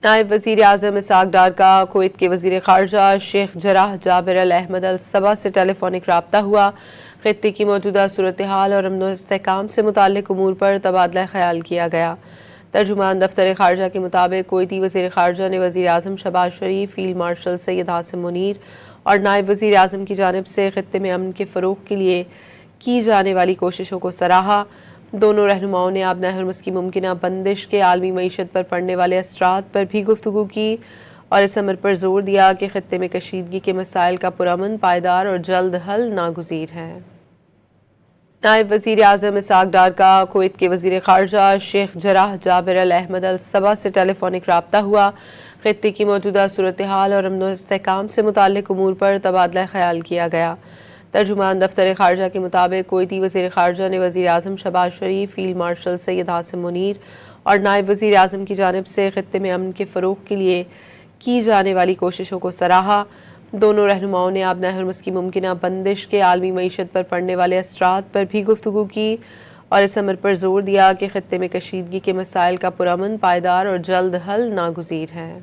نائب وزیر اعظم اسحاق ڈار کا کویت کے وزیر خارجہ شیخ جراح جابر الاحمد الصبا سے ٹیلی فونک رابطہ ہوا۔ خطے کی موجودہ صورتحال اور امن و استحکام سے متعلق امور پر تبادلہ خیال کیا گیا۔ ترجمان دفتر خارجہ کے مطابق کویتی وزیر خارجہ نے وزیر اعظم شہباز شریف، فیلڈ مارشل سید حاسم منیر اور نائب وزیر اعظم کی جانب سے خطے میں امن کے فروغ کے لیے کی جانے والی کوششوں کو سراہا۔ دونوں رہنماؤں نے آبنۂ ہرمز کی ممکنہ بندش کے عالمی معیشت پر پڑنے والے اثرات پر بھی گفتگو کی اور اس امر پر زور دیا کہ خطے میں کشیدگی کے مسائل کا پرامن، پائیدار اور جلد حل ناگزیر ہے۔ نائب وزیر اعظم اسحاق ڈار کا کویت کے وزیر خارجہ شیخ جراح جابر الاحمد الصبا سے ٹیلی فونک رابطہ ہوا۔ خطے کی موجودہ صورتحال اور امن و استحکام سے متعلق امور پر تبادلہ خیال کیا گیا۔ ترجمان دفتر خارجہ کے مطابق کویتی وزیر خارجہ نے وزیر اعظم شہباز شریف، فیلڈ مارشل سید حاسم منیر اور نائب وزیر اعظم کی جانب سے خطے میں امن کے فروغ کے لیے کی جانے والی کوششوں کو سراہا۔ دونوں رہنماؤں نے آبنۂ ہرمز کی ممکنہ بندش کے عالمی معیشت پر پڑنے والے اثرات پر بھی گفتگو کی اور اس امر پر زور دیا کہ خطے میں کشیدگی کے مسائل کا پرامن، پائیدار اور جلد حل ناگزیر ہے۔